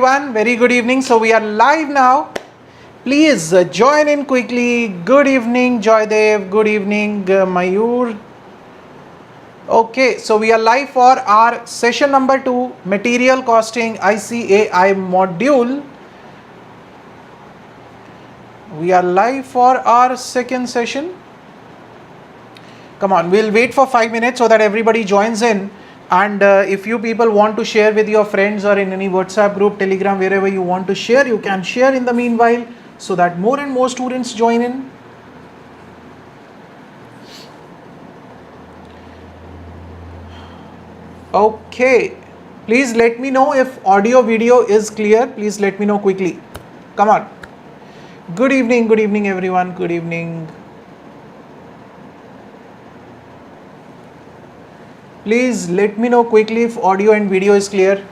everyone, very good evening. So we are live now. Please join in quickly. Good evening Joydev, good evening Mayur. Okay, so we are live for our session number 2, material costing ICAI module. We are live for our second session. Come on, we'll wait for 5 minutes so that everybody joins in. And if you people want to share with your friends or in any WhatsApp group, Telegram, wherever you want to share, you can share in the meanwhile so that more and more students join in. Okay, please let me know if audio video is clear. Please let me know quickly. Come on. Good evening everyone. Good evening. Please let me know quickly if audio and video is clear.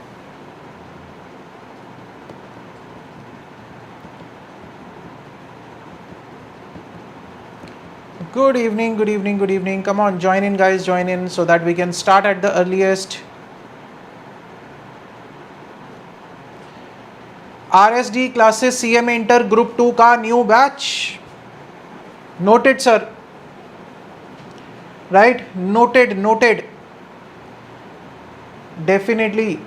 Good evening, good evening, good evening. Come on, join in guys, join in so that we can start at the earliest. RSD classes CM Inter Group 2 का new batch. Noted sir. Right? Noted, noted. Definitely.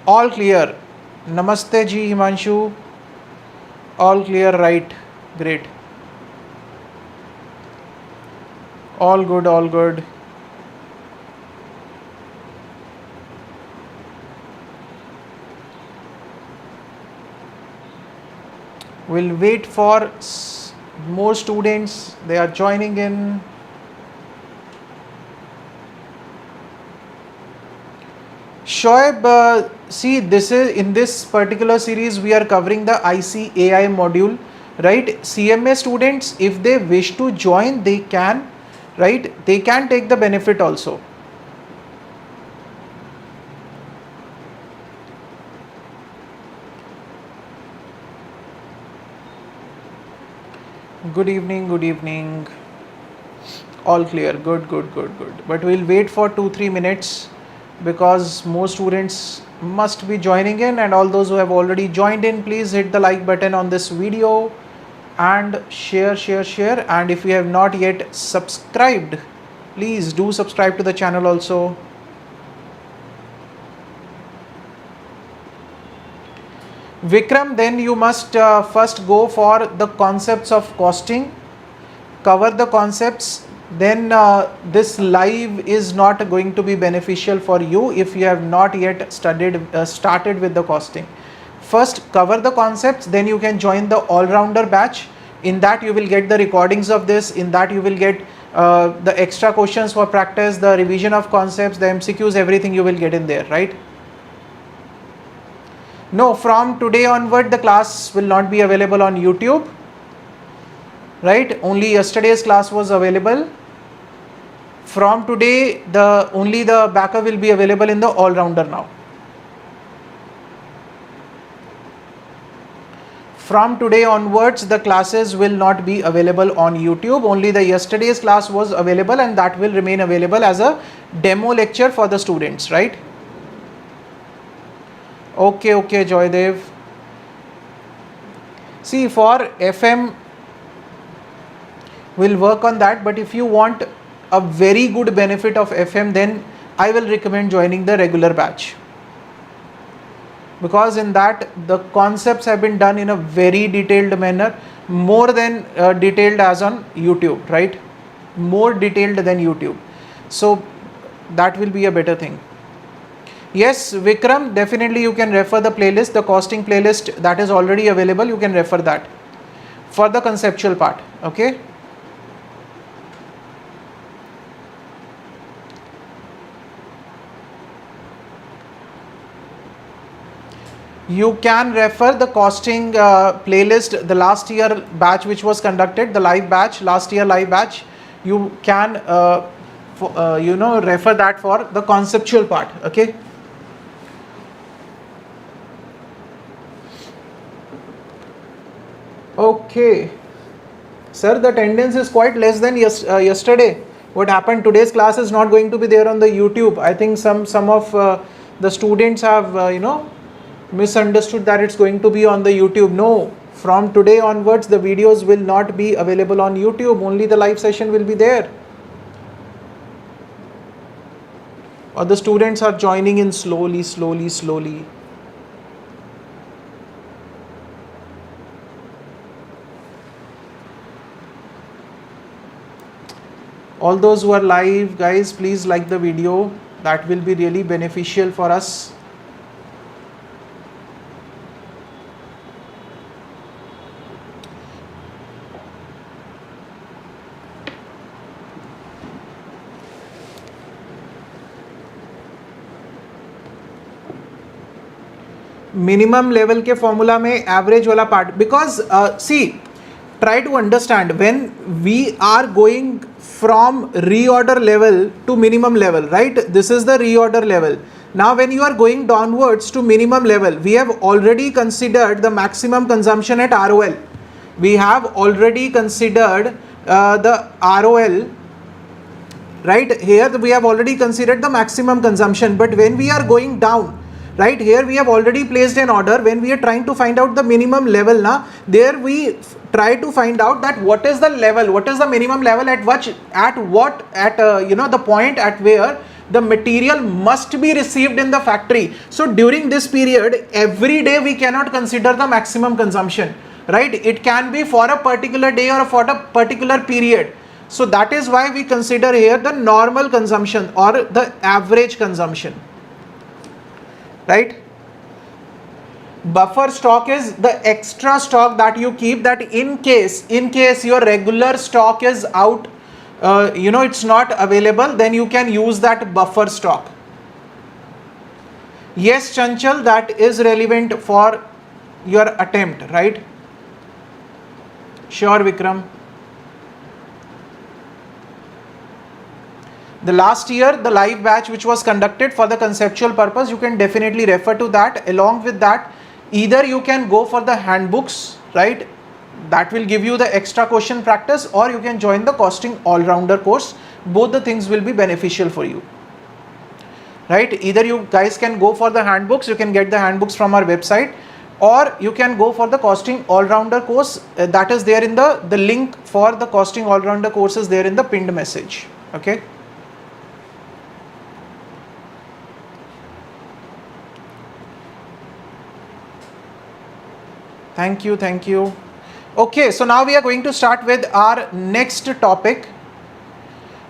All clear. Namaste ji Himanshu. All clear, right? Great. All good, all good. We'll wait for more students. They are joining in. Shoaib, see, this is in this particular series we are covering the ICAI module, right? CMA students, if they wish to join, they can, right? They can take the benefit also. Good evening, good evening. All clear, good, good, good, good. But we'll wait for 2-3 minutes. Because more students must be joining in, and all those who have already joined in, please hit the like button on this video and share. And if you have not yet subscribed, please do subscribe to the channel also. Vikram, then you must first go for the concepts of costing, cover the concepts. Then this live is not going to be beneficial for you if you have not yet started with the costing. First cover the concepts, then you can join the all-rounder batch. In that you will get the recordings of this, in that you will get the extra questions for practice, the revision of concepts, the MCQs, everything you will get in there, right? No, from today onward the class will not be available on YouTube, right? Only yesterday's class was available. From today, only the backup will be available in the all-rounder now. From today onwards, the classes will not be available on YouTube. Only the yesterday's class was available, and that will remain available as a demo lecture for the students, right? Okay, Joydev. See, for FM, we'll work on that, but if you want a very good benefit of FM, then I will recommend joining the regular batch, because in that the concepts have been done in a very detailed manner, more than detailed as on YouTube, right? More detailed than YouTube, so that will be a better thing. Yes, Vikram, definitely you can refer the playlist, the costing playlist that is already available. You can refer that for the conceptual part. Okay. You can refer the costing playlist, the last year batch which was conducted, the live batch, last year live batch. You can refer that for the conceptual part. Okay. Okay. Sir, the attendance is quite less than yesterday. What happened? Today's class is not going to be there on the YouTube. I think some of The students have misunderstood that it's going to be on the YouTube. No, from today onwards the videos will not be available on YouTube, only the live session will be there. Or the students are joining in slowly. All those who are live, guys, please like the video. That will be really beneficial for us. Minimum level के formula में average वाला part, because see, try to understand, when we are going from reorder level to minimum level, right? This is the reorder level. Now when you are going downwards to minimum level, we have already considered the maximum consumption at ROL. We have already considered the ROL, right? Here we have already considered the maximum consumption, but when we are going down, right, here we have already placed an order. When we are trying to find out the minimum level, there we try to find out that what is the level, what is the minimum level at the point at where the material must be received in the factory. So during this period, every day we cannot consider the maximum consumption, right? It can be for a particular day or for a particular period. So that is why we consider here the normal consumption or the average consumption, right? Buffer stock is the extra stock that you keep, that in case your regular stock is out, it's not available, then you can use that buffer stock. Yes, Chanchal, that is relevant for your attempt, right? Sure, Vikram. The last year, the live batch which was conducted for the conceptual purpose, you can definitely refer to that. Along with that, either you can go for the handbooks, right? That will give you the extra question practice, or you can join the costing all-rounder course. Both the things will be beneficial for you, right? Either you guys can go for the handbooks, you can get the handbooks from our website, or you can go for the costing all-rounder course. That is there in the link for the costing all-rounder course is there in the pinned message, okay? Thank you. Okay, so now we are going to start with our next topic,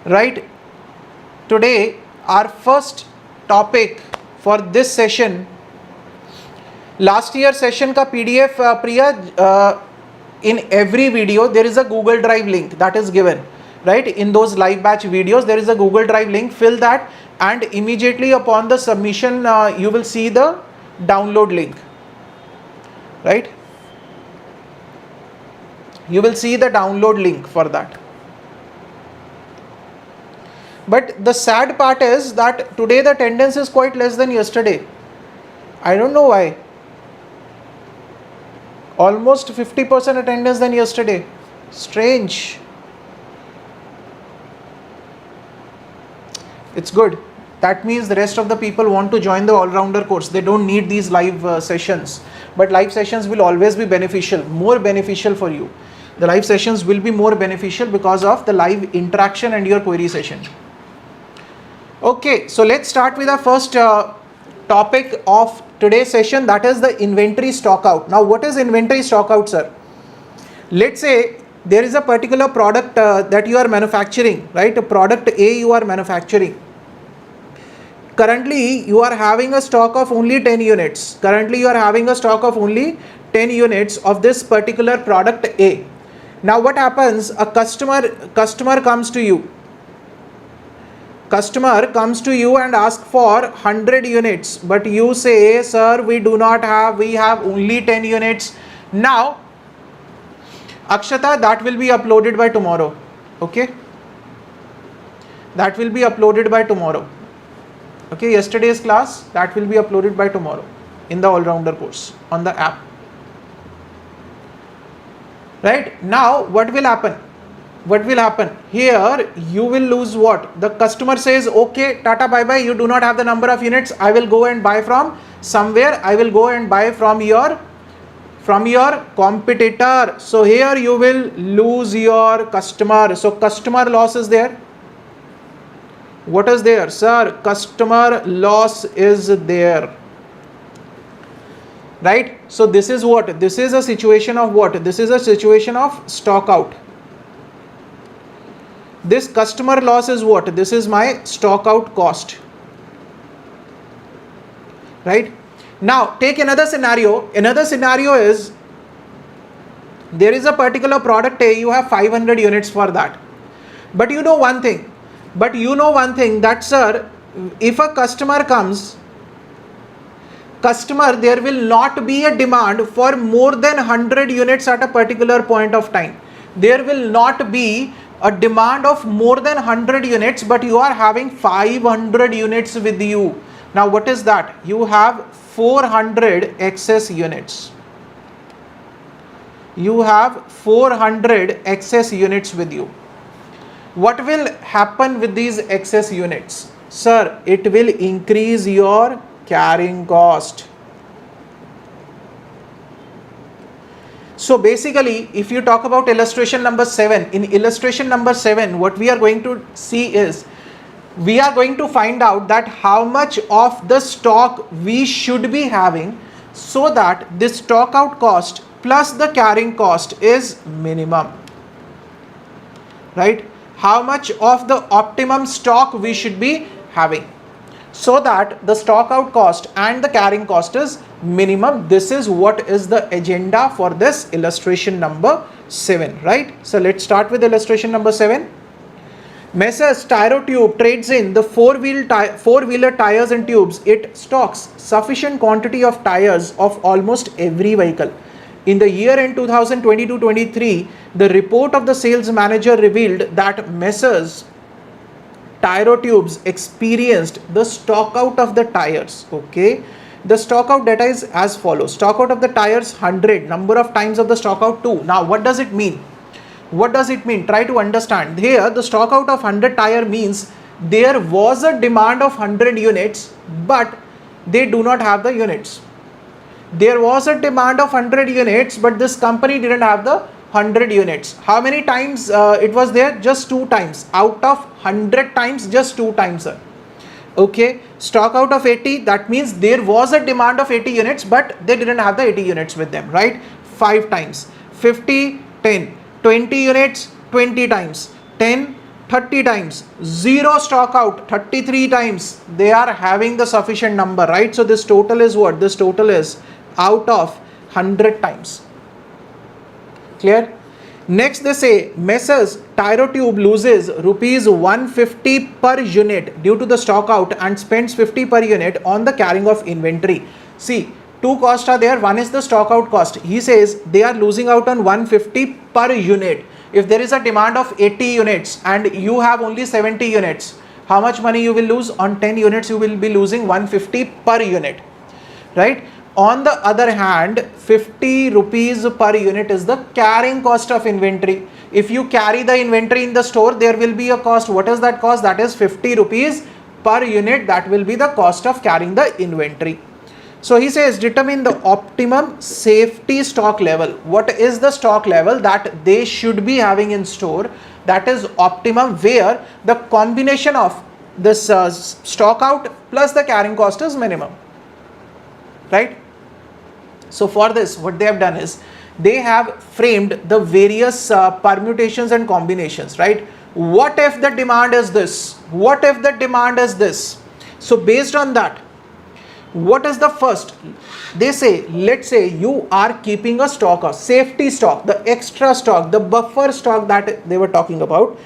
right? Today, our first topic for this session, last year session ka PDF, Priya, in every video there is a Google Drive link that is given, right? In those live batch videos, there is a Google Drive link. Fill that, and immediately upon the submission, you will see the download link, right? You will see the download link for that. But the sad part is that today the attendance is quite less than yesterday. I don't know why. Almost 50% attendance than yesterday. Strange. It's good. That means the rest of the people want to join the all-rounder course. They don't need these live sessions. But live sessions will always be beneficial, more beneficial for you. The live sessions will be more beneficial because of the live interaction and your query session. Okay, so let's start with our first topic of today's session, that is the inventory stock out. Now, what is inventory stock out, sir? Let's say there is a particular product that you are manufacturing, right? A product A you are manufacturing. Currently, you are having a stock of only 10 units. Currently, you are having a stock of only 10 units of this particular product A. Now what happens? A customer comes to you. Customer comes to you and asks for 100 units, but you say, sir, we do not have, we have only 10 units. Now, Akshata, that will be uploaded by tomorrow. Okay? That will be uploaded by tomorrow. Okay, yesterday's class, that will be uploaded by tomorrow in the all-rounder course on the app. Right? Now, what will happen? what will happen? Here you will lose what? The customer says, okay, Tata, bye bye, you do not have the number of units, I will go and buy from somewhere, I will go and buy from your competitor. So here you will lose your customer. So customer loss is there. What is there, sir? Customer loss is there, right? So this is what? This is a situation of what? This is a situation of stock out. This customer loss is what? This is my stock out cost, right? Now take another scenario. Another scenario is there is a particular product A, you have 500 units for that. But you know one thing that, sir, if a customer comes, there will not be a demand for more than 100 units at a particular point of time. There will not be a demand of more than 100 units, but you are having 500 units with you. Now what is that? You have 400 excess units. You have 400 excess units with you. What will happen with these excess units? Sir, it will increase your carrying cost. So basically, if you talk about illustration number 7, in illustration number 7, what we are going to see is, we are going to find out that how much of the stock we should be having so that this stock out cost plus the carrying cost is minimum, right? How much of the optimum stock we should be having so that the stock out cost and the carrying cost is minimum. This is what is the agenda for this illustration number 7, right? So let's start with illustration number 7. Messrs. Tyrotube trades in the four-wheeler tires and tubes. It stocks sufficient quantity of tires of almost every vehicle. In the year end 2022-23, the report of the sales manager revealed that Messrs. Tyrotubes experienced the stock out of the tires. Okay, the stock out data is as follows: stock out of the tires 100, number of times of the stock out 2. Now what does it mean? What does it mean? Try to understand. Here the stock out of 100 tire means there was a demand of 100 units, but they do not have the units. There was a demand of 100 units, but this company didn't have the 100 units. How many times it was there? Just 2 times. Out of 100 times, just 2 times, sir. Okay, stock out of 80, that means there was a demand of 80 units, but they didn't have the 80 units with them, right? 5 times. 50, 10. 20 units, 20 times. 10, 30 times. 0 stock out, 33 times. They are having the sufficient number, right? So this total is what? This total is out of 100 times. Clear? Next they say Messrs. Tyrotube loses rupees 150 per unit due to the stock out and spends 50 per unit on the carrying of inventory. See, 2 costs are there. One is the stock out cost. He says they are losing out on 150 per unit. If there is a demand of 80 units and you have only 70 units, how much money you will lose? On 10 units you will be losing 150 per unit, right? On the other hand, 50 rupees per unit is the carrying cost of inventory. If you carry the inventory in the store, there will be a cost. What is that cost? That is 50 rupees per unit. That will be the cost of carrying the inventory. So he says determine the optimum safety stock level. What is the stock level that they should be having in store? That is optimum, where the combination of this stock out plus the carrying cost is minimum, right? So for this, what they have done is they have framed the various permutations and combinations, right? What if the demand is this? What if the demand is this? So based on that, what is the first? They say, let's say you are keeping a stock, a safety stock, the extra stock, the buffer stock that they were talking about.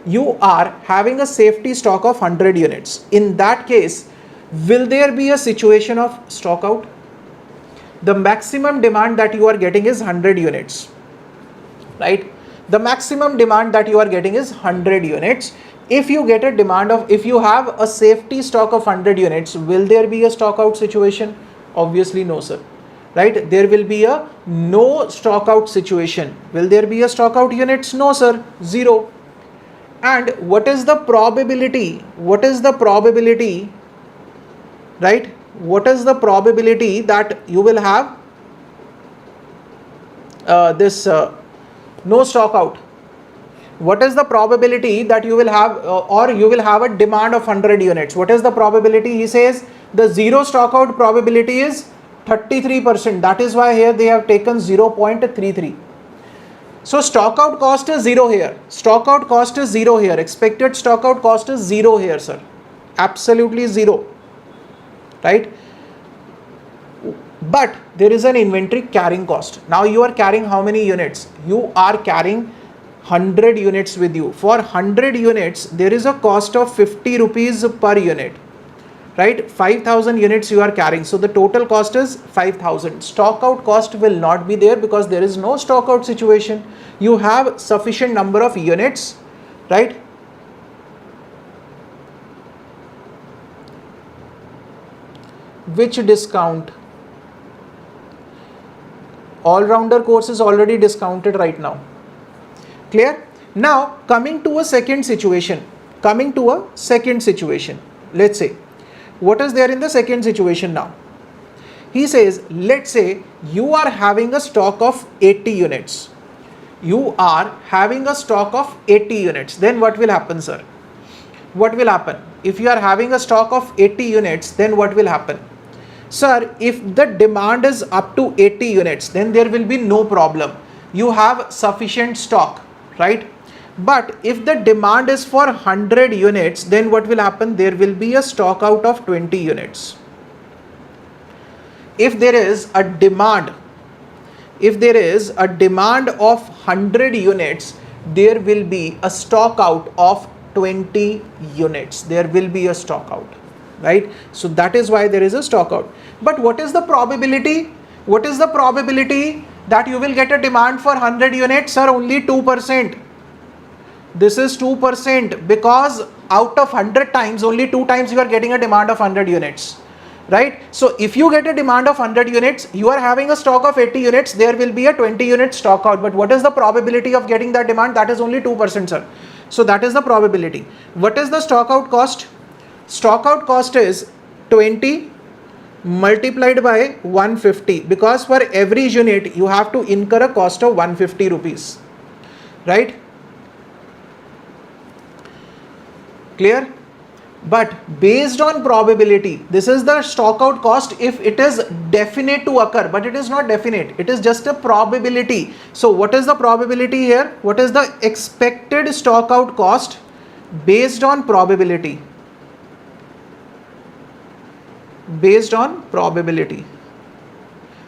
You are having a safety stock of 100 units. In that case, will there be a situation of stock out? The maximum demand that you are getting is 100 units, right? The maximum demand that you are getting is 100 units. If you get a demand of, if you have a safety stock of 100 units, will there be a stock out situation? Obviously no, sir. right? There will be a no stock out situation. Will there be a stock out units? No sir, 0. And what is the probability? What is the probability, right? What is the probability that you will have this no stock out? What is the probability that you will have or you will have a demand of 100 units? What is the probability? He says the zero stock out probability is 33%. That is why here they have taken 0.33. So stock out cost is 0 here. Stock out cost is 0 here. Expected stock out cost is 0 here, sir. Absolutely 0. Right? But there is an inventory carrying cost. Now you are carrying how many units? You are carrying 100 units with you. For 100 units, there is a cost of 50 rupees per unit. Right? 5,000 units you are carrying. So the total cost is 5,000. Stock out cost will not be there because there is no stock out situation. You have sufficient number of units, right? Which discount? All-rounder course is already discounted right now. Clear? Now coming to a second situation. Let's say, what is there in the second situation now? He says, let's say you are having a stock of 80 units. You are having a stock of 80 units. Then what will happen, sir? What will happen? If you are having a stock of 80 units, then what will happen? Sir, if the demand is up to 80 units, then there will be no problem. You have sufficient stock, right? But if the demand is for 100 units, then what will happen? There will be a stock out of 20 units. If there is a demand of 100 units, there will be a stock out of 20 units. There will be a stock out, right? So that is why there is a stock out. But what is the probability? What is the probability that you will get a demand for 100 units? Sir, only 2%. This is 2% because out of 100 times, only 2 times you are getting a demand of 100 units. Right? So if you get a demand of 100 units, you are having a stock of 80 units, there will be a 20 unit stock out. But what is the probability of getting that demand? That is only 2%, sir. So that is the probability. What is the stock out cost? Stock out cost is 20 multiplied by 150, because for every unit you have to incur a cost of 150 rupees. Right? Clear? But based on probability, this is the stock out cost if it is definite to occur, but it is not definite, it is just a probability. So what is the probability here? What is the expected stock out cost based on probability? Based on probability.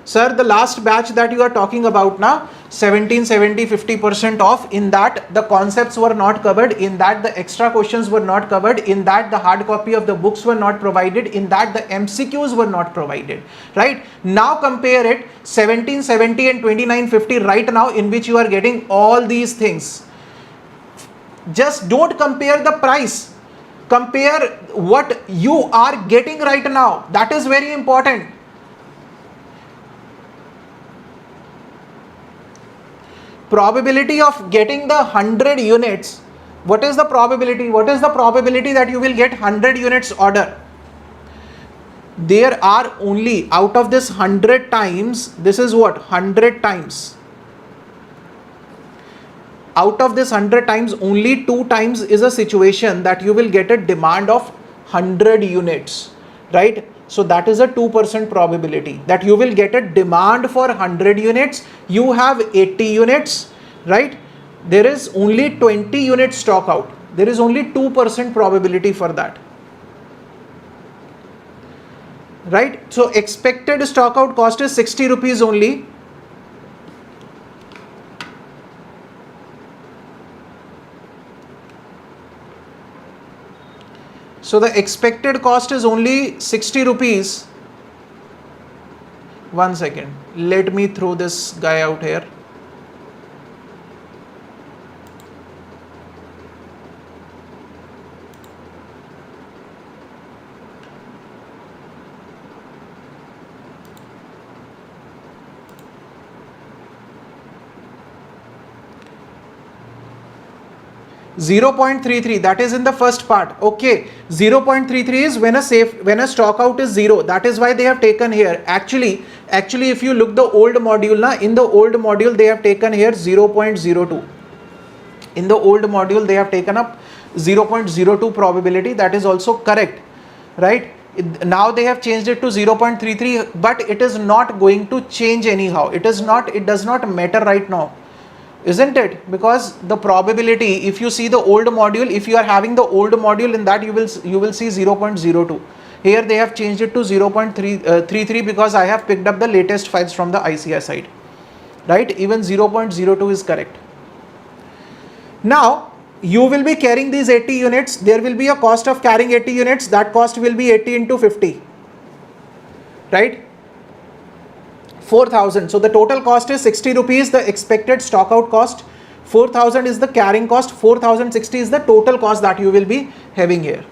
Sir, the last batch that you are talking about now, 17, 70, 50% off, in that the concepts were not covered, in that the extra questions were not covered, in that the hard copy of the books were not provided, in that the MCQs were not provided, right? Now compare it 1770 and 2950 right now, in which you are getting all these things. Just don't compare the price. Compare what you are getting right now. That is very important. Probability of getting the 100 units. What is the probability? What is the probability that you will get 100 units order? There are only, out of this 100 times, this is what? 100 times. Out of this 100 times, only 2 times is a situation that you will get a demand of 100 units, right? So that is a 2% probability that you will get a demand for 100 units. You have 80 units, right? There is only 20 units stock out. There is only 2% probability for that. Right? So expected stock out cost is 60 rupees only. So the expected cost is only 60 rupees. 1 second. Let me throw this guy out here. 0.33, that is in the first part. Okay, 0.33 is when a stock out is 0. That is why they have taken here. Actually if you look the old module, in the old module they have taken here 0.02. In the old module they have taken up 0.02 probability. That is also correct, right? Now they have changed it to 0.33, but it is not going to change anyhow. It does not matter right now, isn't it? Because the probability, if you see the old module, if you are having the old module, in that you will see 0.02. Here they have changed it to 0.33 because I have picked up the latest files from the ICAI side, right? Even 0.02 is correct. Now you will be carrying these 80 units. There will be a cost of carrying 80 units. That cost will be 80 into 50, right? 4,000. So the total cost is 60 rupees, the expected stock out cost. 4,000 is the carrying cost. 4,060 is the total cost that you will be having here.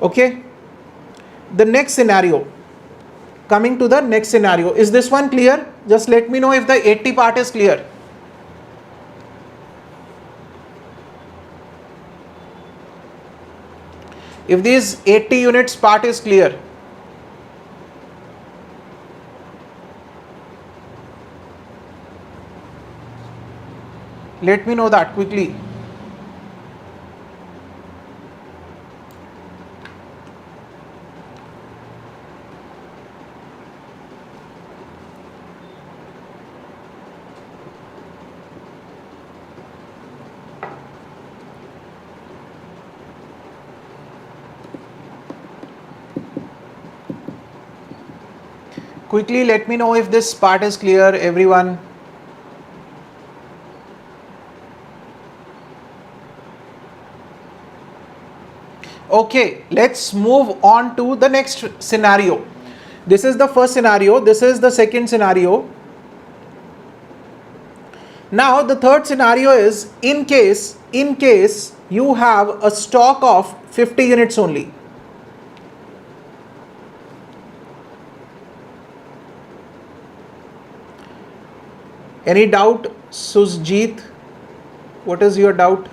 Okay. The next scenario. Coming to the next scenario. Is this one clear? Just let me know if the 80 part is clear. If these 80 units part is clear. Let me know that quickly. Quickly let me know if this part is clear, everyone. Okay, let's move on to the next scenario. This is the first scenario. This is the second scenario. Now the third scenario is in case you have a stock of 50 units only. Any doubt, Sujit? What is your doubt?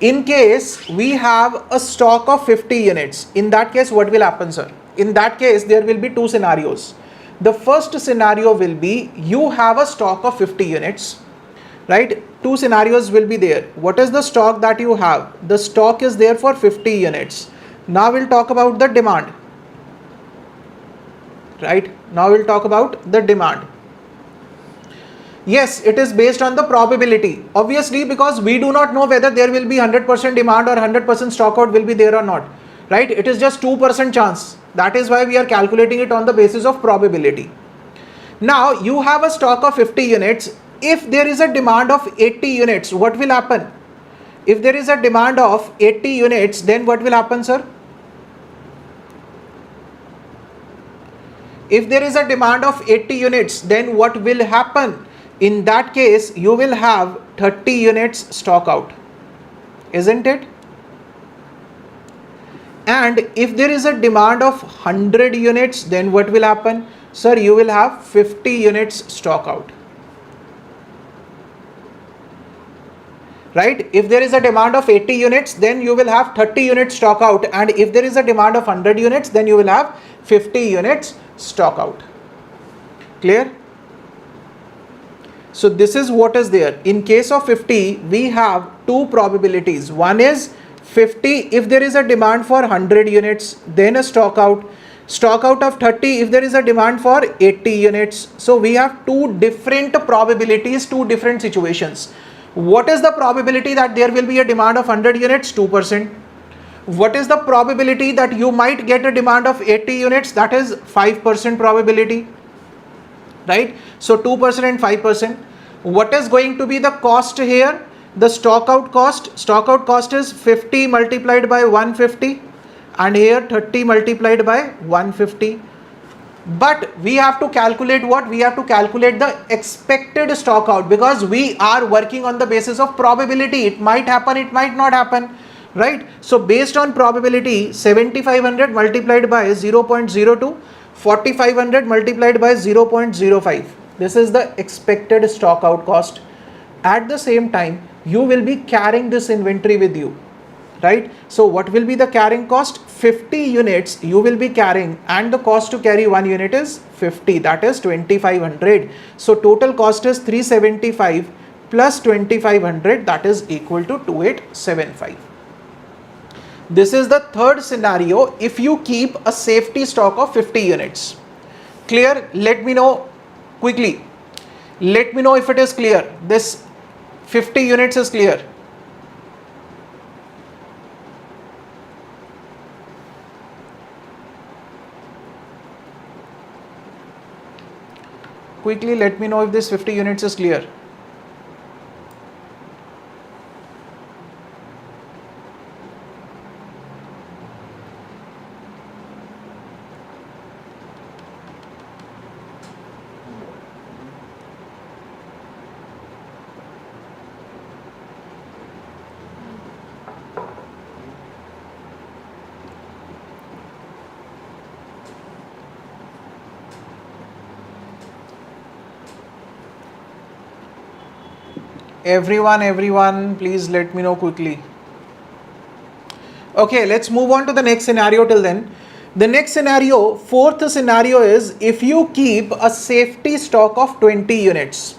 In case we have a stock of 50 units, in that case what will happen, sir? In that case there will be two scenarios. The first scenario will be you have a stock of 50 units, right? Two scenarios will be there. What is the stock that you have? The stock is there for 50 units. Now we'll talk about the demand, right? Now we'll talk about the demand. Yes, it is based on the probability, obviously, because we do not know whether there will be 100% demand or 100% stock out will be there or not, right? It is just 2% chance. That is why we are calculating it on the basis of probability. Now you have a stock of 50 units. If there is a demand of 80 units, what will happen? If there is a demand of 80 units, then what will happen, sir? If there is a demand of 80 units, then what will happen? In that case, you will have 30 units stock out, isn't it? And if there is a demand of 100 units, then what will happen? Sir, you will have 50 units stock out, right? If there is a demand of 80 units, then you will have 30 units stock out. And if there is a demand of 100 units, then you will have 50 units stock out. Clear? So this is what is there. In case of 50, we have two probabilities. One is 50 if there is a demand for 100 units, then a stock out of 30 if there is a demand for 80 units. So we have two different probabilities, two different situations. What is the probability that there will be a demand of 100 units? 2%. What is the probability that you might get a demand of 80 units? That is 5% probability, right? So 2% and 5%. What is going to be the cost here? The stock out cost is 50 multiplied by 150, and here 30 multiplied by 150. But we have to calculate what? We have to calculate the expected stock out, because we are working on the basis of probability. It might happen, it might not happen, right? So based on probability, 7500 multiplied by 0.02, 4500 multiplied by 0.05. This is the expected stock out cost. at the same time you will be carrying this inventory with you, right? So what will be the carrying cost? 50 units you will be carrying, and the cost to carry 1 unit is 50, that is 2500. So total cost is 375 plus 2500, that is equal to 2875. This is the third scenario if you keep a safety stock of 50 units. Clear? Let me know quickly. Let me know if it is clear. This 50 units is clear. Quickly let me know if this 50 units is clear. Everyone, please let me know quickly. Okay, let's move on to the next scenario till then. The next scenario, fourth scenario is if you keep a safety stock of 20 units.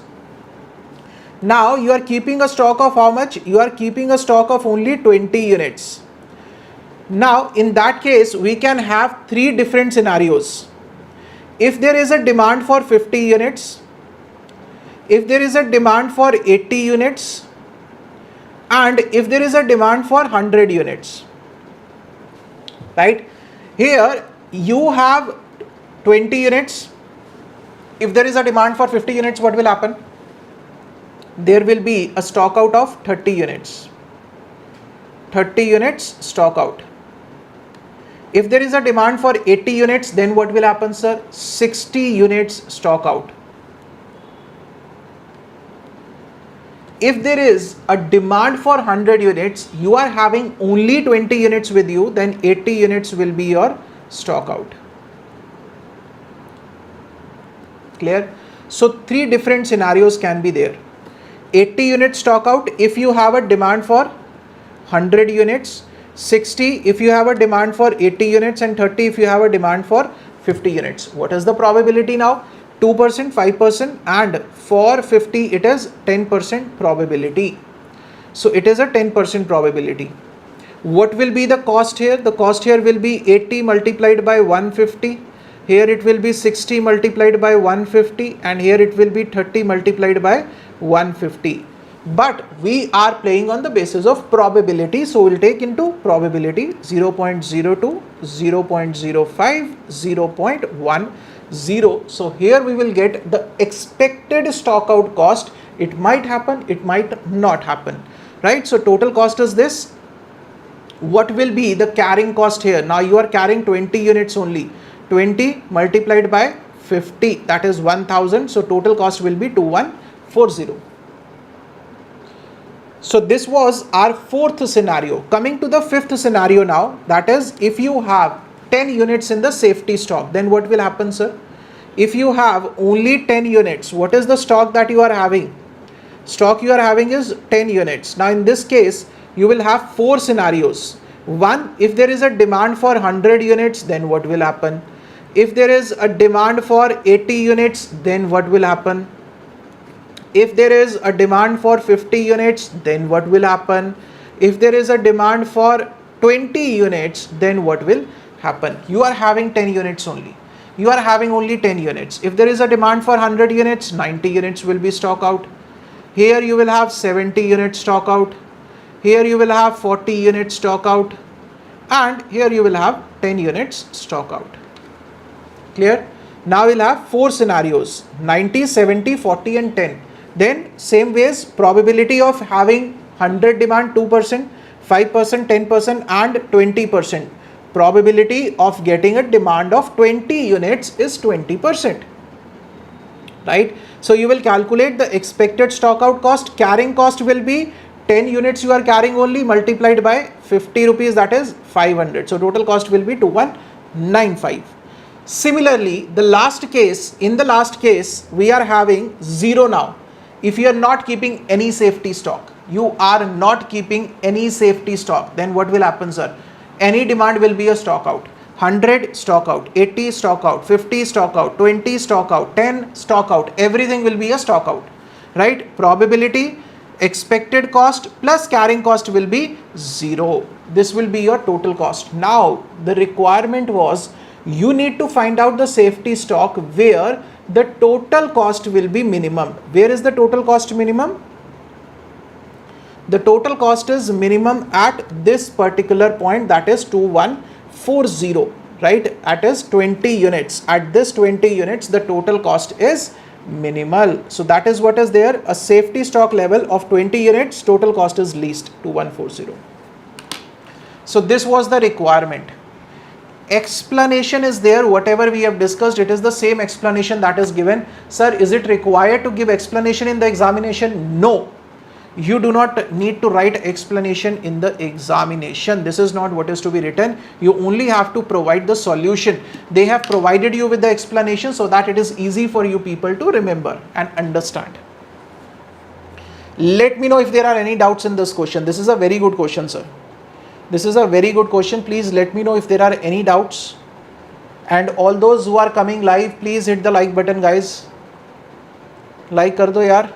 Now you are keeping a stock of how much? You are keeping a stock of only 20 units. Now in that case, we can have three different scenarios. If there is a demand for 50 units, if there is a demand for 80 units, and if there is a demand for 100 units, right? Here you have 20 units. If there is a demand for 50 units, what will happen? There will be a stock out of 30 units. 30 units stock out. If there is a demand for 80 units, then what will happen, sir? 60 units stock out. If there is a demand for 100 units, you are having only 20 units with you, then 80 units will be your stock out. Clear? So three different scenarios can be there. 80 units stock out if you have a demand for 100 units, 60 if you have a demand for 80 units, and 30 if you have a demand for 50 units. What is the probability now? 2%, 5%, and for 50 it is 10% probability. So it is a 10% probability. What will be the cost here? The cost here will be 80 multiplied by 150. Here it will be 60 multiplied by 150, and here it will be 30 multiplied by 150. But we are playing on the basis of probability, so we'll take into probability 0.02, 0.05, 0.10. So here we will get the expected stock out cost. It might happen, it might not happen, right? So total cost is this. What will be the carrying cost here? Now you are carrying 20 units only. 20 multiplied by 50, that is 1000. So total cost will be 2140. So this was our fourth scenario. Coming to the fifth scenario now, that is if you have 10 units in the safety stock, then what will happen, sir? If you have only 10 units, what is the stock that you are having? Stock you are having is 10 units. Now in this case, you will have four scenarios. One, if there is a demand for 100 units, then what will happen? If there is a demand for 80 units, then what will happen? If there is a demand for 50 units, then what will happen? If there is a demand for 20 units, then what will happen? You are having 10 units only. You are having only 10 units. If there is a demand for 100 units, 90 units will be stock out. Here you will have 70 units stock out. Here you will have 40 units stock out. And here you will have 10 units stock out. Clear? Now we'll have four scenarios: 90, 70, 40 and 10. Then same ways, probability of having 100 demand 2%, 5%, 10% and 20%. Probability of getting a demand of 20 units is 20%. Right? So you will calculate the expected stock out cost. Carrying cost will be 10 units you are carrying only multiplied by 50 rupees, that is 500. So total cost will be 2195. Similarly, in the last case, we are having 0 now. If you are not keeping any safety stock, you are not keeping any safety stock, then what will happen, sir? Any demand will be a stock out. 100 stock out, 80 stock out, 50 stock out, 20 stock out, 10 stock out, everything will be a stock out, right? Probability, expected cost plus carrying cost will be 0. This will be your total cost. Now the requirement was you need to find out the safety stock where the total cost will be minimum. Where is the total cost minimum? The total cost is minimum at this particular point, that is 2140, right? That is 20 units. At this 20 units, the total cost is minimal. So that is what is there. A safety stock level of 20 units, total cost is least 2140. So this was the requirement. Explanation is there. Whatever we have discussed, it is the same explanation that is given. Sir, is it required to give explanation in the examination? No. You do not need to write explanation in the examination. This is not what is to be written. You only have to provide the solution. They have provided you with the explanation so that it is easy for you people to remember and understand. Let me know if there are any doubts in this question. This is a very good question, sir. This is a very good question. Please let me know if there are any doubts. And all those who are coming live, please hit the like button, guys. Like kar do yaar.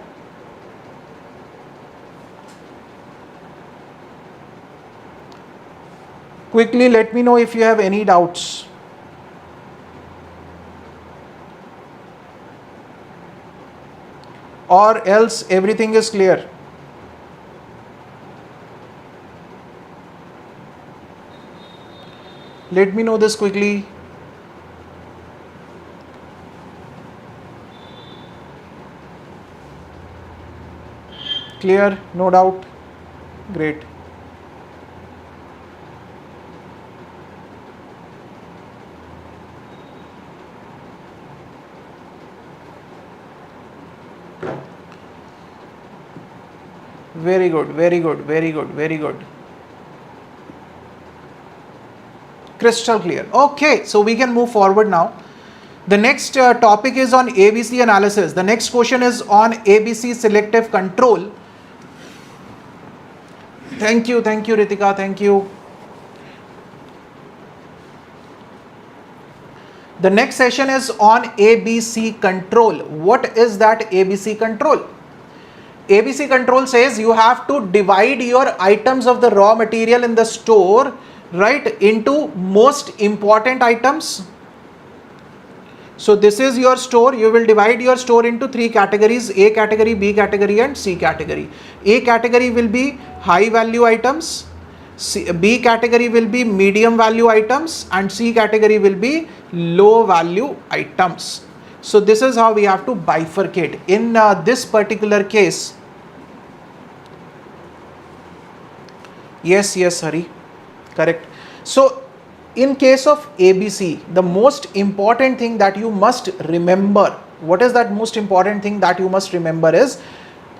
Quickly let me know if you have any doubts. Or else everything is clear. Let me know this quickly. Clear? No doubt? Great. Very good, very good, very good, very good. Crystal clear. Okay, so we can move forward now. The next topic is on ABC analysis. The next question is on ABC selective control. Thank you, Ritika, thank you. The next session is on ABC control. What is that ABC control? ABC control says you have to divide your items of the raw material in the store, right, into most important items. So this is your store. You will divide your store into 3 categories: A category, B category and C category. A category will be high value items, B category will be medium value items and C category will be low value items. So this is how we have to bifurcate. In this particular case, yes, Hari, correct. So in case of ABC, the most important thing that you must remember, what is that most important thing that you must remember is,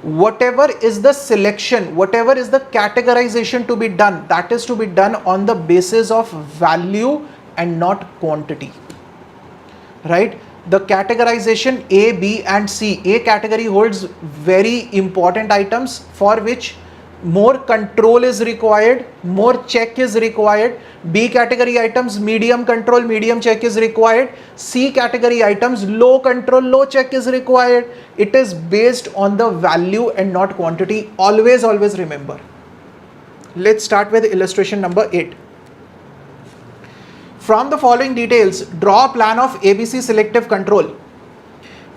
whatever is the selection, whatever is the categorization to be done, that is to be done on the basis of value and not quantity, right? The categorization A, B and C. A category holds very important items for which more control is required, more check is required. B category items, medium control, medium check is required. C category items, low control, low check is required. It is based on the value and not quantity. Always remember. Let's start with illustration number 8. From the following details, draw a plan of ABC selective control.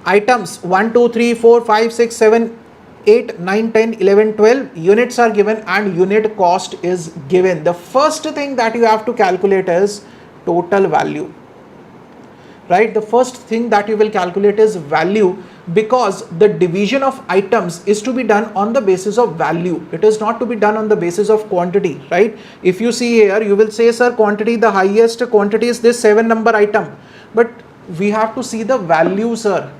Items 1, 2, 3, 4, 5, 6, 7, 8, 9, 10, 11, 12 units are given and unit cost is given. The first thing that you have to calculate is total value, right? The first thing that you will calculate is value, because the division of items is to be done on the basis of value. It is not to be done on the basis of quantity, right? If you see here, you will say, sir, quantity, the highest quantity is this 7 number item, but we have to see the value, sir.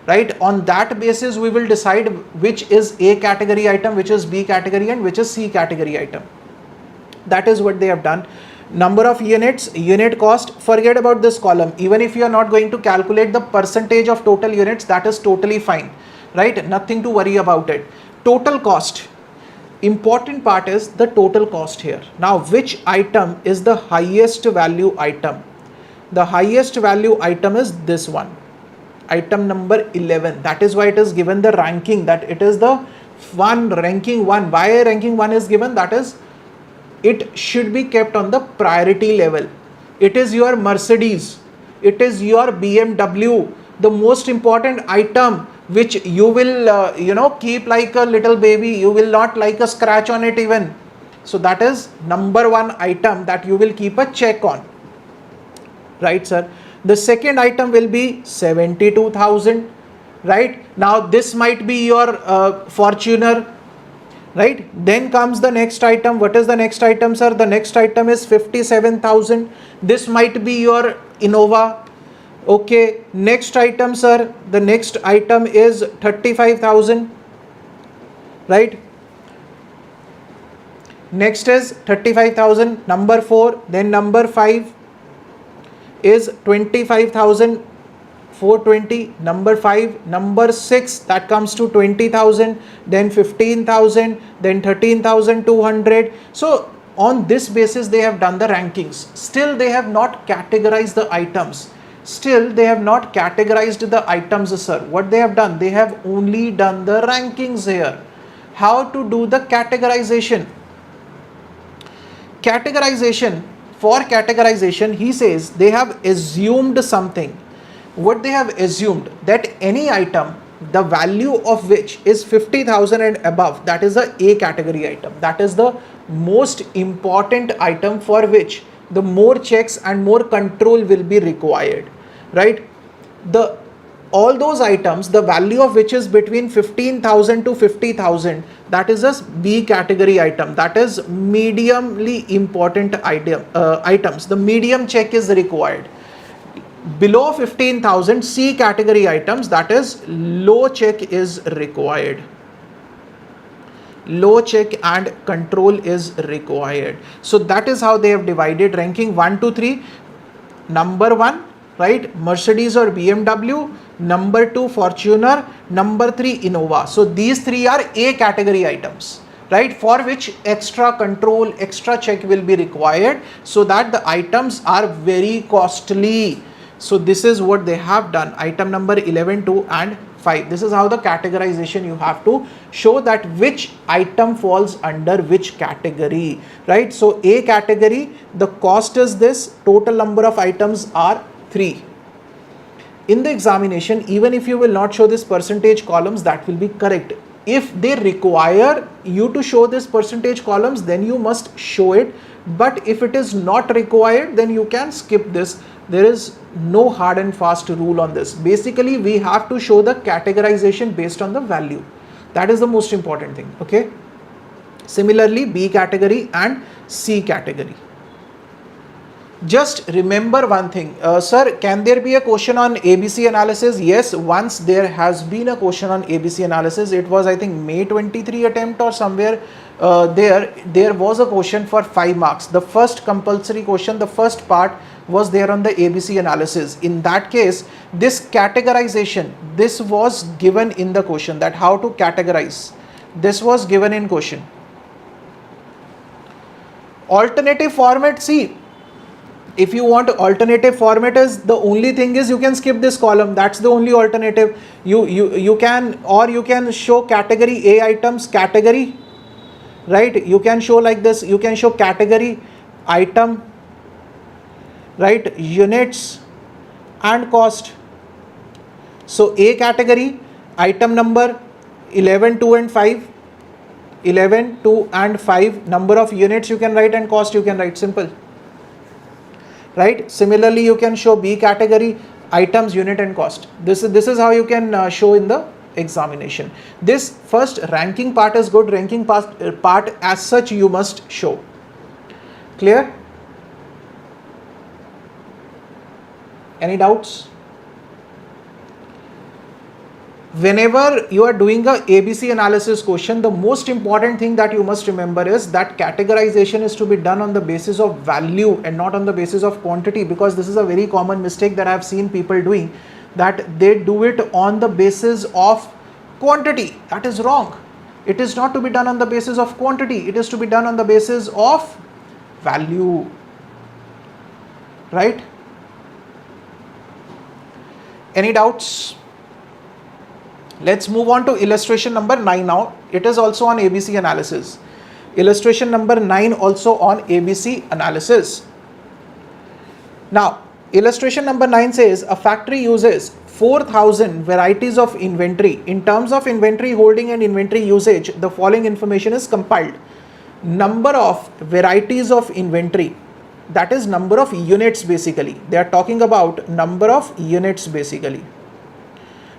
Right, on that basis we will decide which is A category item, which is B category and which is C category item. That is what they have done. Number of units, unit cost, forget about this column. Even if you are not going to calculate the percentage of total units, that is totally fine. right? Nothing to worry about it. Total cost. Important part is the total cost here. Now, which item is the highest value item? The highest value item is this one, item number 11. That is why it is given the ranking, that it is the ranking 1. Why ranking 1 is given? That is, it should be kept on the priority level. It is your Mercedes, it is your BMW, the most important item which you will keep like a little baby. You will not like a scratch on it even. So that is number 1 item that you will keep a check on, right sir? The second item will be 72,000, right? Now this might be your Fortuner, right? Then comes the next item. What is the next item, sir? The next item is 57,000. This might be your Innova. Okay, next item, sir, the next item is 35,000, right? Next is 35,000, number 4. Then number 5 is 25,420, number 5. Number 6, that comes to 20,000, then 15,000, then 13,200. So on this basis they have done the rankings. Still they have not categorized the items. Still they have not categorized the items, sir. What they have done? They have only done the rankings here. How to do the categorization? Categorization, for categorization, he says they have assumed something. What they have assumed? That any item, the value of which is 50,000 and above, that is a category item. That is the most important item for which the more checks and more control will be required, right? All those items, the value of which is between 15,000 to 50,000, that is a B category item. That is mediumly important items. The medium check is required. Below 15,000, C category items, that is low check is required. Low check and control is required. So that is how they have divided ranking 1 to 3. Number 1, right, Mercedes or BMW. Number 2, Fortuner. Number 3, Innova. So these 3 are A category items, right, for which extra control, extra check will be required, so that the items are very costly. So this is what they have done. Item number 11, 2 and 5. This is how the categorization you have to show, that which item falls under which category, right? So A category, the cost is this, total number of items are 3. In the examination, even if you will not show this percentage columns, that will be correct. If they require you to show this percentage columns, then you must show it. But if it is not required, then you can skip this. There is no hard and fast rule on this. Basically, we have to show the categorization based on the value. That is the most important thing, okay? Similarly, B category and C category. Just remember one thing, sir, can there be a question on ABC analysis? Yes, once there has been a question on ABC analysis. It was, I think, May 23 attempt or somewhere there was a question for 5 marks. The first compulsory question, the first part was there on the ABC analysis. In that case, this categorization, this was given in the question, that how to categorize. This was given in question. Alternative format, see, if you want alternative format, is the only thing is you can skip this column. That's the only alternative. You can show category A items, category, right? You can show like this. You can show category, item, right, units and cost. So A category, item number 11, 2 and 5. 11, 2 and 5. Number of units you can write and cost you can write, simple. Right? Similarly, you can show B category, items, unit and cost. This is how you can show in the examination. This first ranking part is good. Ranking part as such you must show. Clear? Any doubts? Whenever you are doing a ABC analysis question, the most important thing that you must remember is that categorization is to be done on the basis of value and not on the basis of quantity, because this is a very common mistake that I have seen people doing, that they do it on the basis of quantity. That is wrong. It is not to be done on the basis of quantity. It is to be done on the basis of value. Right? Any doubts? Let's move on to illustration number 9 now. It is also on ABC analysis. Illustration number 9 also on ABC analysis. Now, illustration number 9 says a factory uses 4,000 varieties of inventory. In terms of inventory holding and inventory usage, the following information is compiled. Number of varieties of inventory, that is number of units basically. They are talking about number of units basically.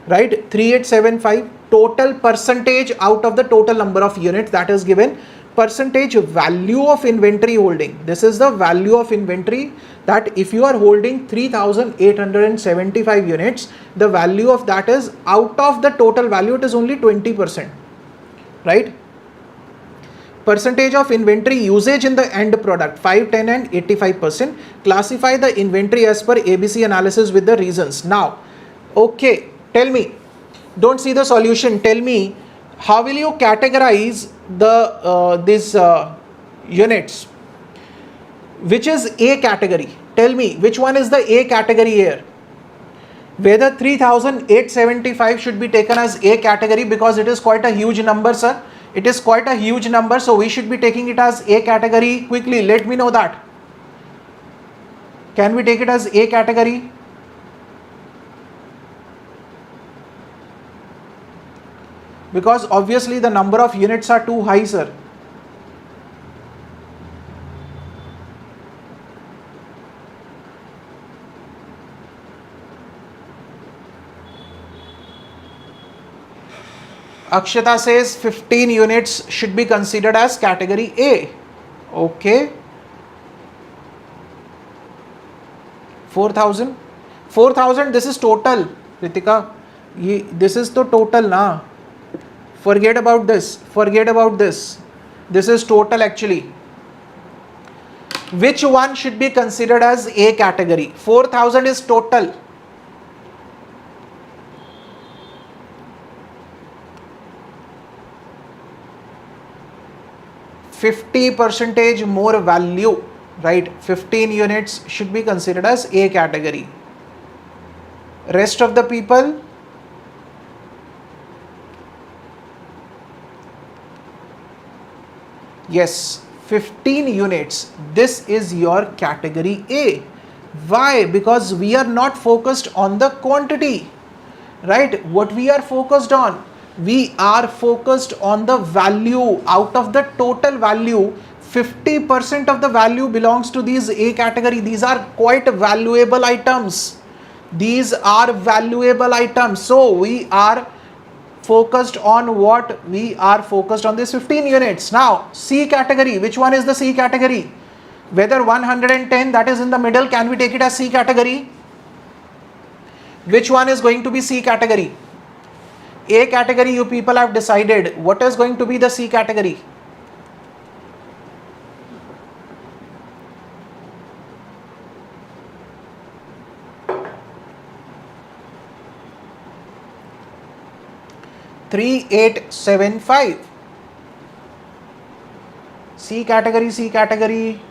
Right? 3875, total percentage out of the total number of units that is given. Percentage value of inventory holding. This is the value of inventory, that if you are holding 3,875 units, the value of that is, out of the total value, it is only 20%. Right? Percentage of inventory usage in the end product, 5, 10 and 85%. Classify the inventory as per ABC analysis with the reasons. Now, okay, tell me, don't see the solution, tell me, how will you categorize the these units? Which is A category? Tell me, which one is the A category here? Whether 3,875 should be taken as A category, because it is quite a huge number, sir. It is quite a huge number, so we should be taking it as A category. Quickly, let me know that. Can we take it as A category? Because obviously the number of units are too high, sir. Akshata says 15 units should be considered as category A. Okay. 4,000. 4,000, this is total. Ritika, this is the total na. Forget about this. Forget about this. This is total actually. Which one should be considered as A category? 4,000 is total. %50 more value, right? 15 units should be considered as A category. Rest of the people, yes, 15 units. This is your category A. Why? Because we are not focused on the quantity, right? What we are focused on? We are focused on the value. Out of the total value, 50% of the value belongs to these A category. These are quite valuable items. These are valuable items. So we are focused on what? We are focused on this 15 units. Now, C category. Which one is the C category? Whether 110, that is in the middle, can we take it as C category? Which one is going to be C category? A category, you people have decided. What is going to be the C category? $3,875. C category, C category.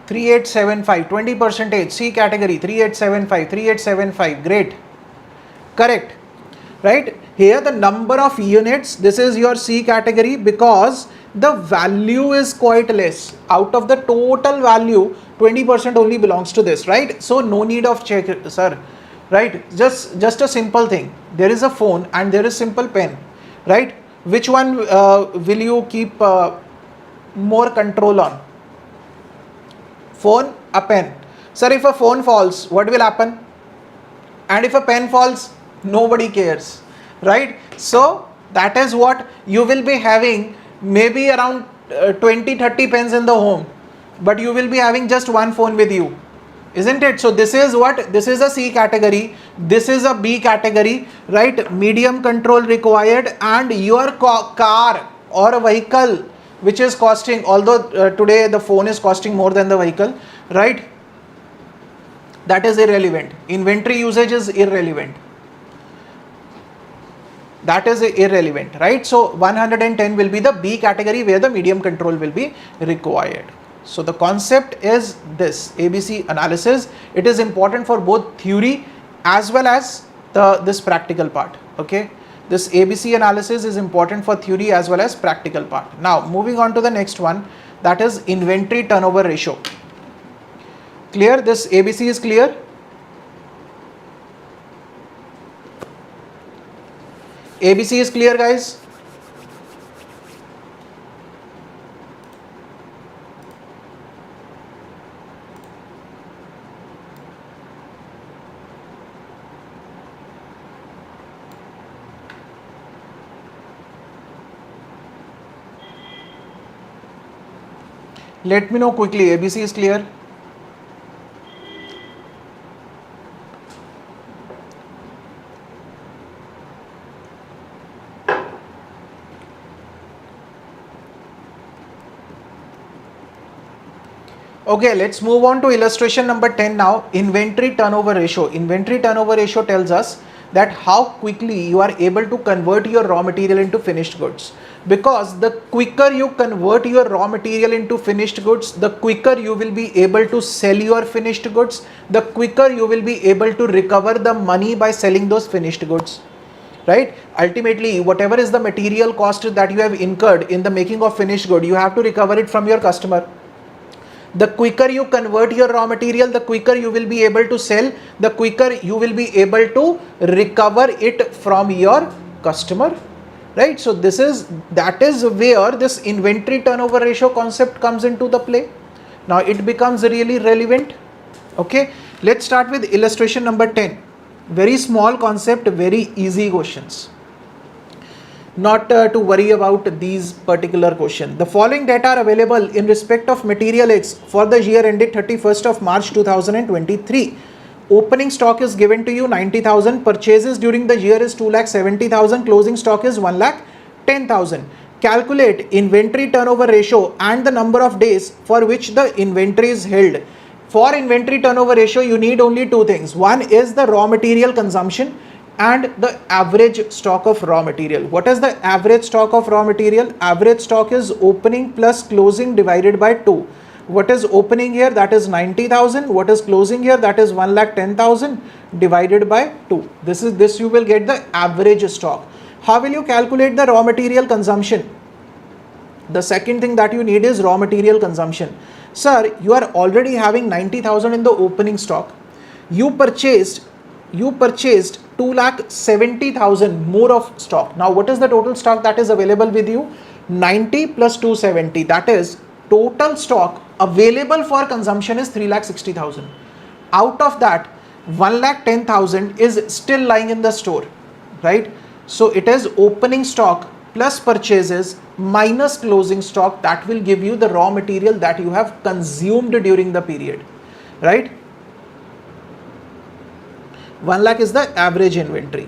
$3,875, 20%, C category, 3,875, 3,875, great, correct, right? Here the number of units, this is your C category, because the value is quite less. Out of the total value, 20% only belongs to this, right? So no need of check, sir, right? Just a simple thing. There is a phone and there is simple pen, right? Which one will you keep more control on? Phone, a pen. Sir, if a phone falls, what will happen? And if a pen falls, nobody cares, right? So that is what you will be having, maybe around 20-30 pens in the home, but you will be having just one phone with you. isn't it? So this is what? This is a C category, this is a B category, right? Medium control required, and your car or a vehicle which is costing, although today the phone is costing more than the vehicle, right? That is irrelevant. Inventory usage is irrelevant. That is irrelevant, right? So 110 will be the B category where the medium control will be required. So the concept is this ABC analysis. It is important for both theory as well as this practical part. Okay, this ABC analysis is important for theory as well as practical part. Now moving on to the next one, that is inventory turnover ratio. Clear? This ABC is clear? ABC is clear, guys? Let me know quickly. ABC is clear? Okay, let's move on to illustration number 10 now. Inventory turnover ratio. Inventory turnover ratio tells us that how quickly you are able to convert your raw material into finished goods. Because the quicker you convert your raw material into finished goods, the quicker you will be able to sell your finished goods, the quicker you will be able to recover the money by selling those finished goods. Right? Ultimately, whatever is the material cost that you have incurred in the making of finished good, you have to recover it from your customer. The quicker you convert your raw material, the quicker you will be able to sell, the quicker you will be able to recover it from your customer, right? So that is where this inventory turnover ratio concept comes into the play. Now it becomes really relevant. Okay, let's start with illustration number 10. Very small concept, very easy questions. Not to worry about these particular questions. The following data are available in respect of material X for the year ended 31st of March 2023. Opening stock is given to you 90,000. Purchases during the year is 2,70,000. Closing stock is 1,10,000. Calculate inventory turnover ratio and the number of days for which the inventory is held. For inventory turnover ratio, you need only two things. One is the raw material consumption and the average stock of raw material. What is the average stock of raw material? Average stock is opening plus closing divided by 2. What is opening here? That is 90,000. What is closing here? That is 1,10,000 divided by 2. This you will get the average stock. How will you calculate the raw material consumption? The second thing that you need is raw material consumption. Sir, you are already having 90,000 in the opening stock. You purchased 2,70,000 more of stock. Now what is the total stock that is available with you? 90 plus 270, that is total stock available for consumption is 3,60,000. Out of that, 1,10,000 is still lying in the store, right? So it is opening stock plus purchases minus closing stock that will give you the raw material that you have consumed during the period, right? 1 lakh is the average inventory.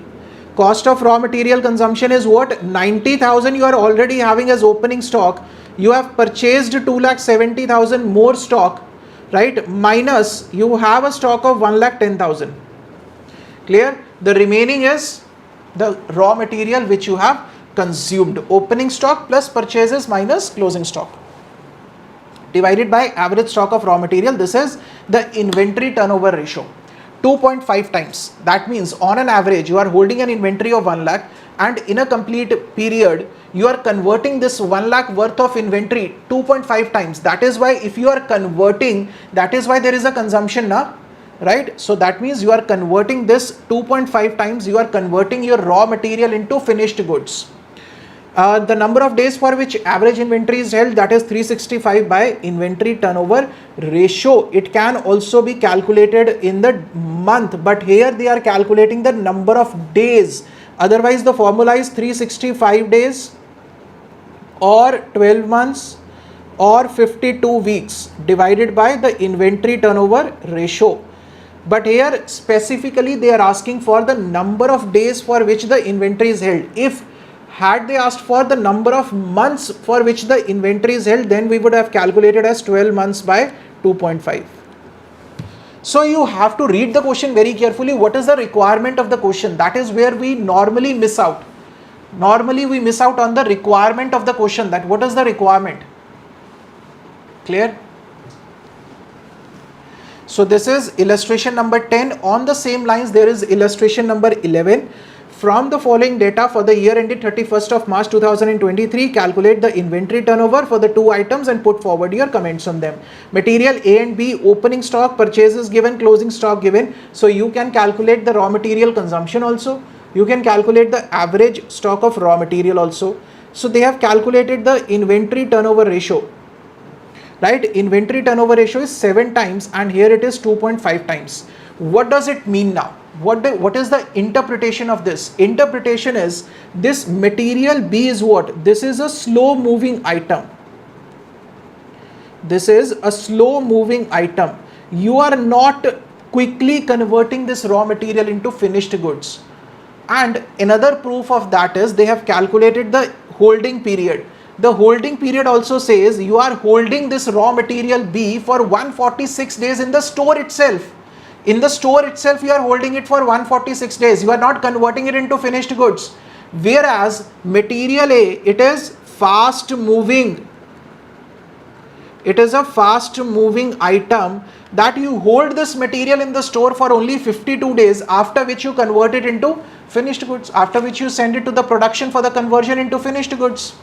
Cost of raw material consumption is what? 90,000 you are already having as opening stock. You have purchased 2,70,000 more stock, right? Minus you have a stock of 1,10,000. Clear? The remaining is the raw material which you have consumed. Opening stock plus purchases minus closing stock divided by average stock of raw material. This is the inventory turnover ratio. 2.5 times. That means on an average you are holding an inventory of 1 lakh and in a complete period you are converting this 1 lakh worth of inventory 2.5 times. That is why if you are converting, that is why there is a consumption now, right? So that means you are converting this 2.5 times, you are converting your raw material into finished goods. The number of days for which average inventory is held, that is 365 by inventory turnover ratio. It can also be calculated in the month, but here they are calculating the number of days. Otherwise the formula is 365 days or 12 months or 52 weeks divided by the inventory turnover ratio. But here specifically they are asking for the number of days for which the inventory is held. If had they asked for the number of months for which the inventory is held, then we would have calculated as 12 months by 2.5. So you have to read the question very carefully. What is the requirement of the question? That is where we normally miss out. Normally we miss out on the requirement of the question, that what is the requirement. Clear? So this is illustration number 10. On the same lines there is illustration number 11. From the following data for the year ended 31st of March 2023, calculate the inventory turnover for the two items and put forward your comments on them. Material A and B, opening stock, purchases given, closing stock given. So you can calculate the raw material consumption also. You can calculate the average stock of raw material also. So they have calculated the inventory turnover ratio. Right? Inventory turnover ratio is 7 times and here it is 2.5 times. What does it mean now? What is the interpretation of this? Interpretation is this material B is what? This is a slow moving item. This is a slow moving item. You are not quickly converting this raw material into finished goods. And another proof of that is they have calculated the holding period. The holding period also says you are holding this raw material B for 146 days in the store itself. In the store itself you are holding it for 146 days. You are not converting it into finished goods. Whereas material A, it is fast moving. It is a fast moving item that you hold this material in the store for only 52 days, after which you convert it into finished goods, after which you send it to the production for the conversion into finished goods.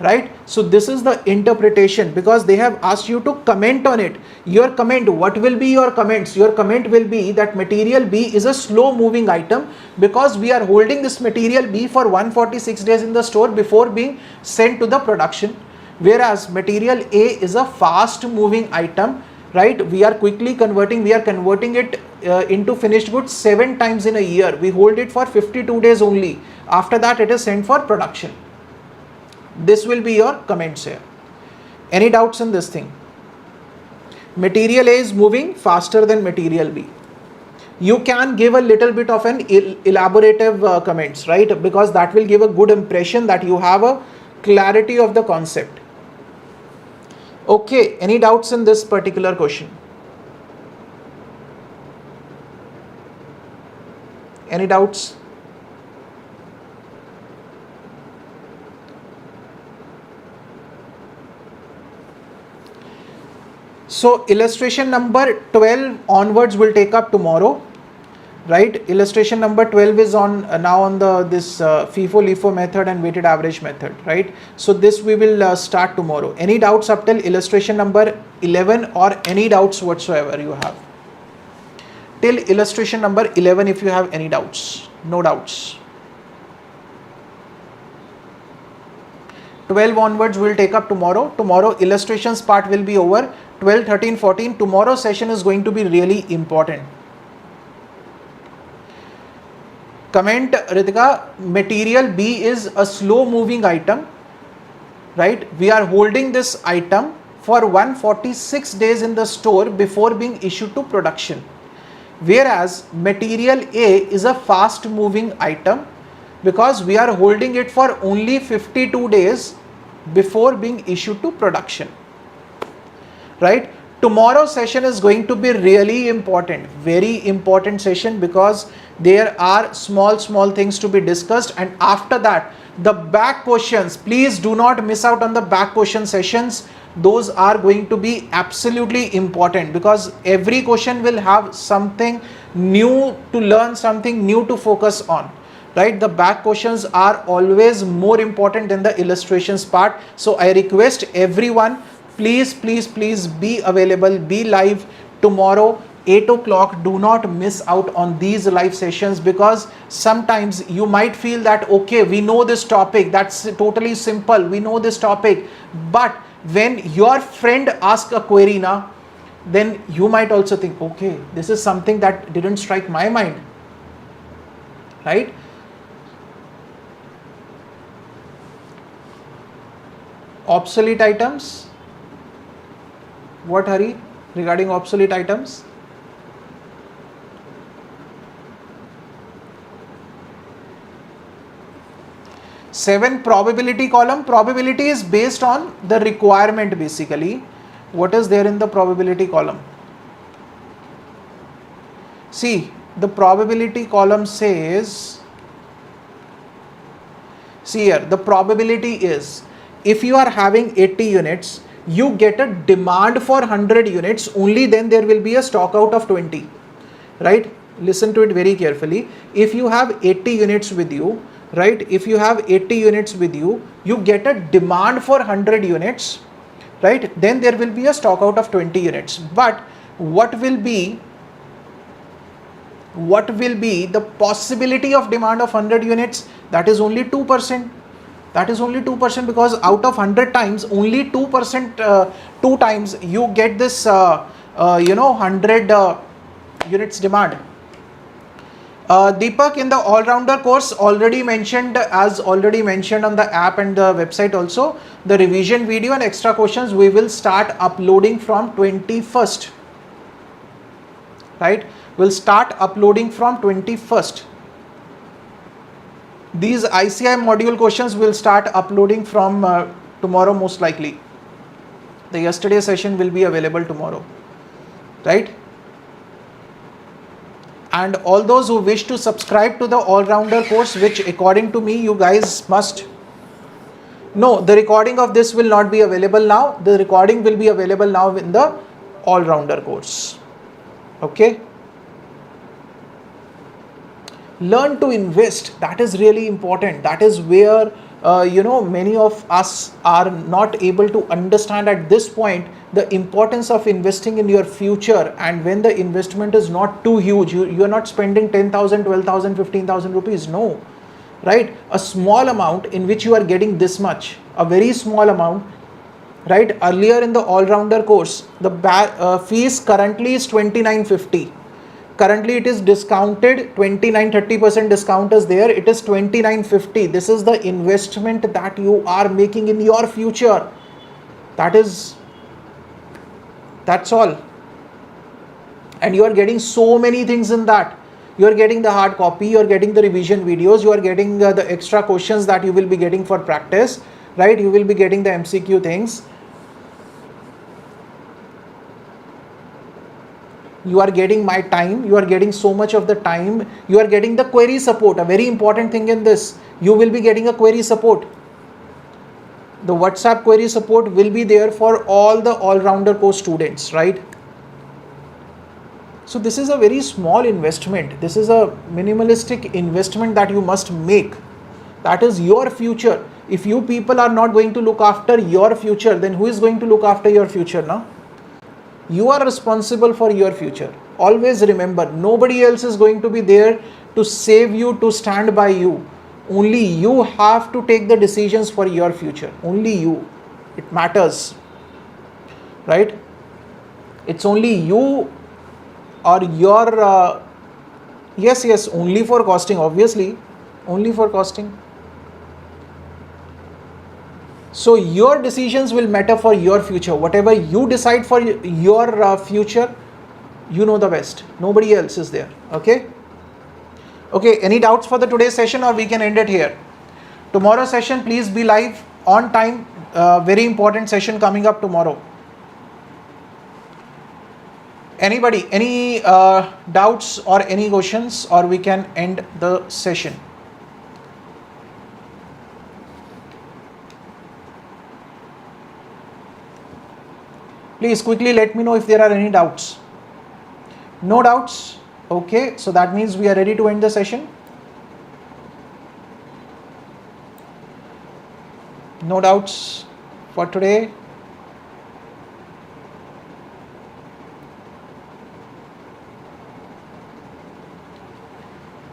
Right? So this is the interpretation, because they have asked you to comment on it. Your comment, what will be your comments? Your comment will be that material B is a slow moving item because we are holding this material B for 146 days in the store before being sent to the production. Whereas material A is a fast moving item, right? We are quickly converting, we are converting it into finished goods 7 times in a year. We hold it for 52 days only. After that it is sent for production. This will be your comments here. Any doubts in this thing? Material A is moving faster than material B. You can give a little bit of an elaborative comments, right? Because that will give a good impression that you have a clarity of the concept. Okay, any doubts in this particular question? Any doubts? So illustration number 12 onwards will take up tomorrow, right? Illustration number 12 is on now on this FIFO-LIFO method and weighted average method, right? So this we will start tomorrow. Any doubts up till illustration number 11 or any doubts whatsoever you have? Till illustration number 11 if you have any doubts. No doubts. 12 onwards will take up tomorrow. Tomorrow illustrations part will be over. 12, 13, 14. Tomorrow's session is going to be really important. Comment Ritika, material B is a slow moving item, right? We are holding this item for 146 days in the store before being issued to production. Whereas material A is a fast moving item because we are holding it for only 52 days before being issued to production. Right? Tomorrow's session is going to be really important, very important session, because there are small things to be discussed, and after that the back questions, please do not miss out on the back question sessions. Those are going to be absolutely important because every question will have something new to learn, something new to focus on. Right? The back questions are always more important than the illustrations part. So I request everyone, please be available, be live tomorrow 8 o'clock. Do not miss out on these live sessions, because sometimes you might feel that okay, we know this topic, that's totally simple, we know this topic, but when your friend asks a query now, then you might also think, okay, this is something that didn't strike my mind, right? Obsolete items, What, Hari, regarding obsolete items? Seven, probability column. Probability is based on the requirement basically. What is there in the probability column? See, the probability column says, see here, the probability is, if you are having 80 units, you get a demand for 100 units, only then there will be a stock out of 20, right? Listen to it very carefully. If you have 80 units with you, right? If you have 80 units with you, you get a demand for 100 units, right? Then there will be a stock out of 20 units. But what will be the possibility of demand of 100 units? That is only 2%. That is only 2%, because out of 100 times, only 2%, 2 times you get this, 100 units demand. Deepak, in the all-rounder course, already mentioned on the app and the website also, the revision video and extra questions we will start uploading from 21st, right? We'll start uploading from 21st. These ICAI module questions will start uploading from tomorrow most likely. The yesterday session will be available tomorrow, right? And all those who wish to subscribe to the all-rounder course, which according to me you guys must. No, the recording of this will not be available now. The recording will be available now in the all-rounder course. Okay. Learn to invest. That is really important. That is where many of us are not able to understand at this point the importance of investing in your future. And when the investment is not too huge, you are not spending 10,000, 12,000, 15,000 rupees. No, right? A small amount in which you are getting this much, a very small amount, right? Earlier in the all-rounder course, the fees currently is 2950. Currently it is discounted, 29-30% discount is there. It is 2950. This is the investment that you are making in your future. That's all. And you are getting so many things in that. You are getting the hard copy, you are getting the revision videos, you are getting the extra questions that you will be getting for practice, right? You will be getting the MCQ things. You are getting my time, you are getting so much of the time, you are getting the query support. A very important thing in this, you will be getting a query support. The WhatsApp query support will be there for all the all-rounder course students, right? So this is a very small investment. This is a minimalistic investment that you must make. That is your future. If you people are not going to look after your future, then who is going to look after your future now? You are responsible for your future. Always remember, nobody else is going to be there to save you, to stand by you. Only you have to take the decisions for your future. Only you. It matters, right? It's only you or your, yes, only for costing, obviously, only for costing. So your decisions will matter for your future. Whatever you decide for your future, you know the best. Nobody else is there. Okay. Okay. Any doubts for the today's session, or we can end it here? Tomorrow's session, please be live on time. Very important session coming up tomorrow. Anybody, any doubts or any questions, or we can end the session? Please quickly let me know if there are any doubts. No doubts? Okay, so that means we are ready to end the session. No doubts for today.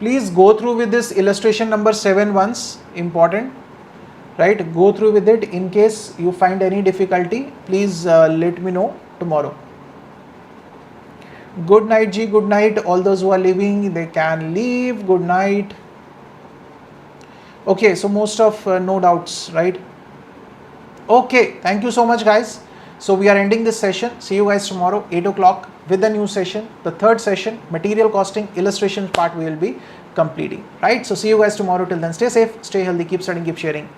Please go through with this illustration number 7 once, important. Right, go through with it. In case you find any difficulty, please let me know tomorrow. Good night, G. Good night. All those who are leaving, they can leave. Good night. Okay, so most of no doubts, right? Okay, thank you so much, guys. So we are ending this session. See you guys tomorrow 8 o'clock with the new session. The third session, material costing illustration part, we will be completing, right? So see you guys tomorrow. Till then, stay safe, stay healthy, keep studying, keep sharing.